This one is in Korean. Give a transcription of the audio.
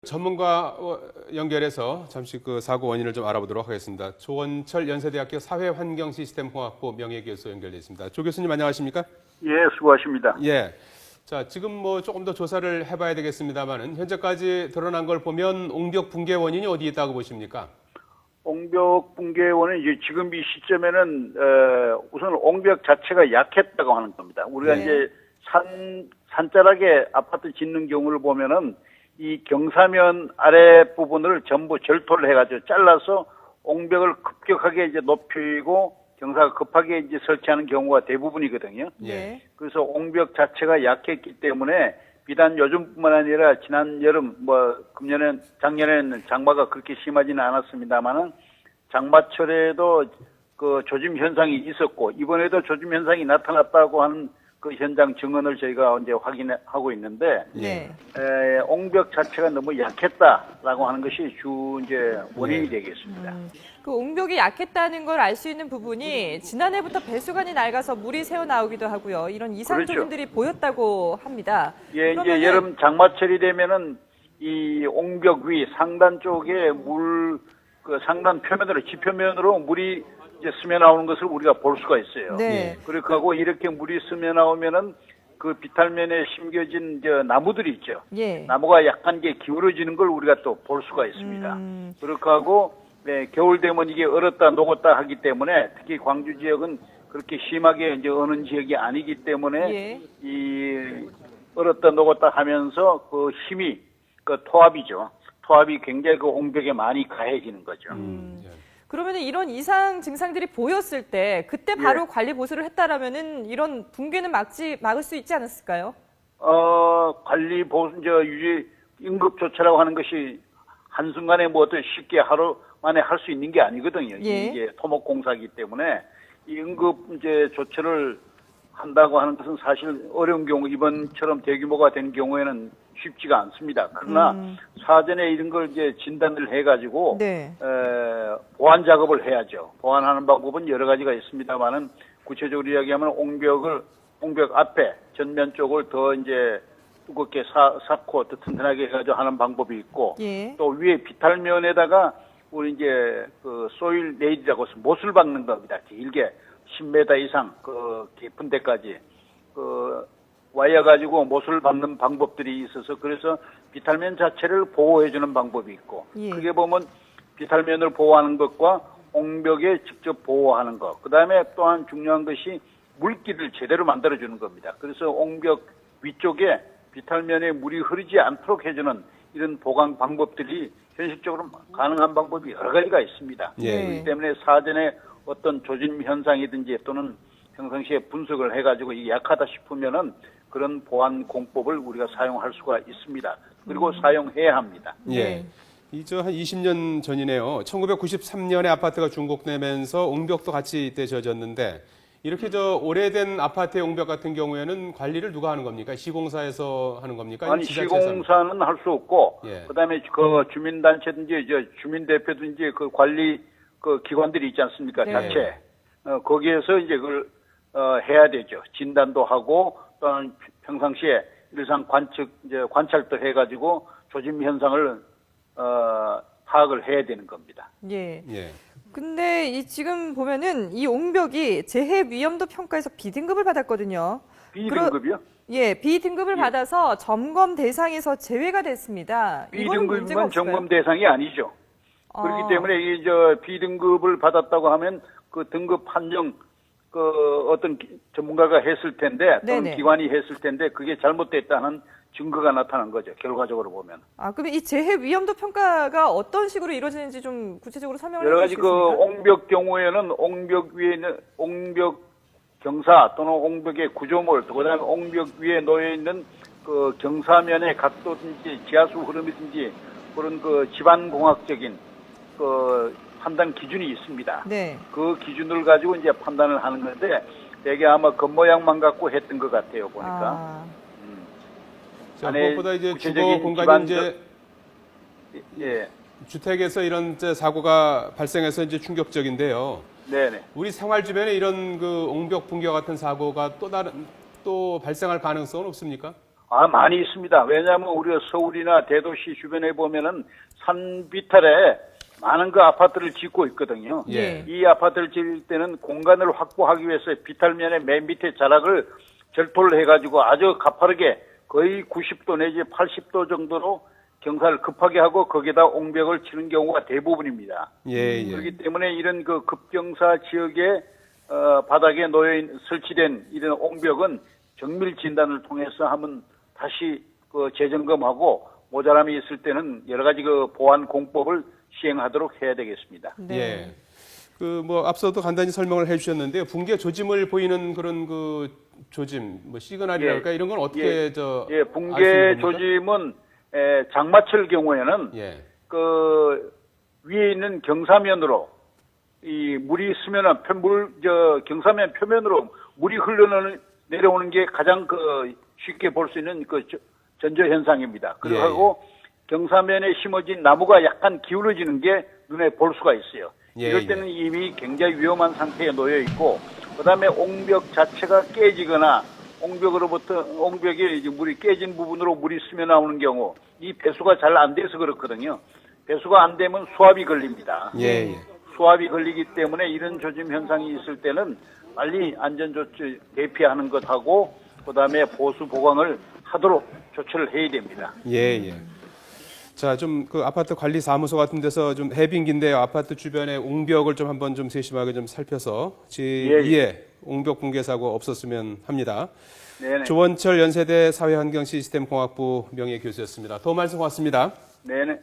전문가 연결해서 잠시 그 사고 원인을 좀 알아보도록 하겠습니다. 조원철 연세대학교 사회환경시스템공학부 명예교수 연결돼 있습니다. 조 교수님 안녕하십니까? 예, 수고하십니다. 예. 자, 지금 뭐 조금 더 조사를 해봐야 되겠습니다만은 현재까지 드러난 걸 보면 옹벽 붕괴 원인이 어디 있다고 보십니까? 옹벽 붕괴 원인 이제 지금 이 시점에는 우선 옹벽 자체가 약했다고 하는 겁니다. 우리가 네. 이제 산자락에 아파트 짓는 경우를 보면은 이 경사면 아래 부분을 전부 절토를 해가지고 잘라서 옹벽을 급격하게 이제 높이고 경사가 급하게 이제 설치하는 경우가 대부분이거든요. 예. 그래서 옹벽 자체가 약했기 때문에 비단 요즘뿐만 아니라 지난 여름 금년엔 작년에는 장마가 그렇게 심하지는 않았습니다만은 장마철에도 그 조짐 현상이 있었고 이번에도 조짐 현상이 나타났다고 하는 그 현장 증언을 저희가 이제 확인하고 있는데 예. 옹벽 자체가 너무 약했다라고 하는 것이 주 이제 원인이 되겠습니다. 그 옹벽이 약했다는 걸 알 수 있는 부분이 지난해부터 배수관이 낡아서 물이 새어 나오기도 하고요. 이런 이상 그렇죠. 조짐들이 보였다고 합니다. 예, 이제 여름 장마철이 되면은 이 옹벽 위 상단 쪽에 그 상단 표면으로 지표면으로 물이 이제 스며 나오는 것을 우리가 볼 수가 있어요. 네. 그리고 이렇게 물이 스며 나오면은 그 비탈면에 심겨진 나무들이 있죠. 예. 나무가 약간 기울어지는 걸 우리가 또 볼 수가 있습니다. 그렇게 하고 겨울 되면 이게 얼었다 녹았다 하기 때문에 특히 광주 지역은 그렇게 심하게 이제 어는 지역이 아니기 때문에 예. 이 얼었다 녹았다 하면서 그 힘이 그 토압이죠. 토압이 굉장히 그 옹벽에 많이 가해지는 거죠. 그러면 이런 이상 증상들이 보였을 때 그때 바로 관리 보수를 했다라면은 이런 붕괴는 막을 수 있지 않았을까요? 관리 보수 유지 응급 조처라고 하는 것이 한순간에 어떤 쉽게 하루 만에 할 수 있는 게 아니거든요. 예. 이게 토목공사이기 때문에 이 응급 조처를 한다고 하는 것은 사실 어려운 경우 이번처럼 대규모가 된 경우에는 쉽지가 않습니다. 그러나 사전에 이런 걸 진단을 해가지고 네. 보완 작업을 해야죠. 보완하는 방법은 여러 가지가 있습니다만은 구체적으로 이야기하면 옹벽 앞에 전면 쪽을 더 두껍게 쌓고 더 튼튼하게 해가지고 하는 방법이 있고 예. 또 위에 비탈면에다가 우리 그 소일 레이드라고 해서 못을 박는 겁니다. 길게 10m 이상 깊은 데까지 와이어 가지고 못을 박는 방법들이 있어서 그래서 비탈면 자체를 보호해주는 방법이 있고 예. 그게 보면 비탈면을 보호하는 것과 옹벽에 직접 보호하는 것. 그다음에 또한 중요한 것이 물길을 제대로 만들어주는 겁니다. 그래서 옹벽 위쪽에 비탈면에 물이 흐르지 않도록 해주는 이런 보강 방법들이 현실적으로 가능한 방법이 여러 가지가 있습니다. 예. 그렇기 때문에 사전에 어떤 조짐 현상이든지 또는 평상시에 분석을 해가지고 이게 약하다 싶으면은 그런 보안 공법을 우리가 사용할 수가 있습니다. 그리고 사용해야 합니다. 예. 한 20년 전이네요. 1993년에 아파트가 준공되면서 옹벽도 같이 이때 져졌는데 이렇게 오래된 아파트의 옹벽 같은 경우에는 관리를 누가 하는 겁니까? 시공사에서 하는 겁니까? 아니 지자체에서 시공사는 할 수 없고 예. 그다음에 그 주민단체든지 주민대표든지 그 관리 그 기관들이 있지 않습니까? 네. 자체 거기에서 그걸 해야 되죠. 진단도 하고 또는 평상시에 일상 관찰도 해가지고 조짐 현상을 파악을 해야 되는 겁니다. 예. 예. 근데 지금 보면은 이 옹벽이 재해 위험도 평가에서 B등급을 받았거든요. B등급이요? 예, B등급을 받아서 점검 대상에서 제외가 됐습니다. 이건 문제가 B등급은 없을까요? 점검 대상이 아니죠. 그렇기 때문에 B등급을 받았다고 하면 그 등급 판정 어떤 전문가가 했을 텐데 또는 네네. 기관이 했을 텐데 그게 잘못됐다는 증거가 나타난 거죠. 결과적으로 보면. 그러면 이 재해 위험도 평가가 어떤 식으로 이루어지는지 좀 구체적으로 설명을 여러 해 가지 주시겠습니까? 옹벽 경우에는 옹벽 위에는 옹벽 경사 또는 옹벽의 구조물 또 그다음에 옹벽 위에 놓여 있는 그 경사면의 각도든지 지하수 흐름이든지 그런 집안공학적인 판단 기준이 있습니다. 네. 그 기준을 가지고 판단을 하는 건데 되게 아마 겉모양만 갖고 했던 것 같아요 보니까. 자, 안에 무엇보다 주거 구체적인 공간이 예. 주택에서 이런 사고가 발생해서 충격적인데요. 네네. 우리 생활 주변에 이런 옹벽 붕괴 같은 사고가 또 발생할 가능성은 없습니까? 많이 있습니다. 왜냐하면 우리가 서울이나 대도시 주변에 보면은 산 비탈에 많은 그 아파트를 짓고 있거든요. 예. 이 아파트를 지을 때는 공간을 확보하기 위해서 비탈면의 맨 밑에 자락을 절토를 해가지고 아주 가파르게 거의 90도 내지 80도 정도로 경사를 급하게 하고 거기에다 옹벽을 치는 경우가 대부분입니다. 예, 예. 그렇기 때문에 이런 그 급경사 지역에 바닥에 설치된 이런 옹벽은 정밀 진단을 통해서 하면 다시 그 재점검하고 모자람이 있을 때는 여러 가지 그 보안 공법을 시행하도록 해야 되겠습니다. 네. 예. 그 뭐 앞서도 간단히 설명을 해주셨는데요. 붕괴 조짐을 보이는 그런 그 조짐, 뭐 시그널이랄까 이런 건 어떻게 예, 저 붕괴 조짐은 장마철 경우에는 예. 그 위에 있는 경사면으로 이 물이 스면은 경사면 표면으로 물이 내려오는 게 가장 그 쉽게 볼 수 있는 그 전조 현상입니다. 그리고 경사면에 심어진 나무가 약간 기울어지는 게 눈에 볼 수가 있어요. 예, 이럴 때는 이미 굉장히 위험한 상태에 놓여 있고, 그다음에 옹벽 자체가 깨지거나 옹벽에 이제 물이 깨진 부분으로 물이 스며 나오는 경우, 이 배수가 잘 안 돼서 그렇거든요. 배수가 안 되면 수압이 걸립니다. 예, 예. 수압이 걸리기 때문에 이런 조짐 현상이 있을 때는 빨리 안전조치 대피하는 것하고 그다음에 보수 보강을 하도록 조치를 해야 됩니다. 예, 예. 자, 좀 그 아파트 관리 사무소 같은 데서 좀 해빙기인데요. 아파트 주변의 옹벽을 좀 한번 좀 세심하게 좀 살펴서 제2의 옹벽 붕괴 사고 없었으면 합니다. 네네. 조원철 연세대 사회환경시스템공학부 명예교수였습니다. 도움 말씀 고맙습니다. 네네.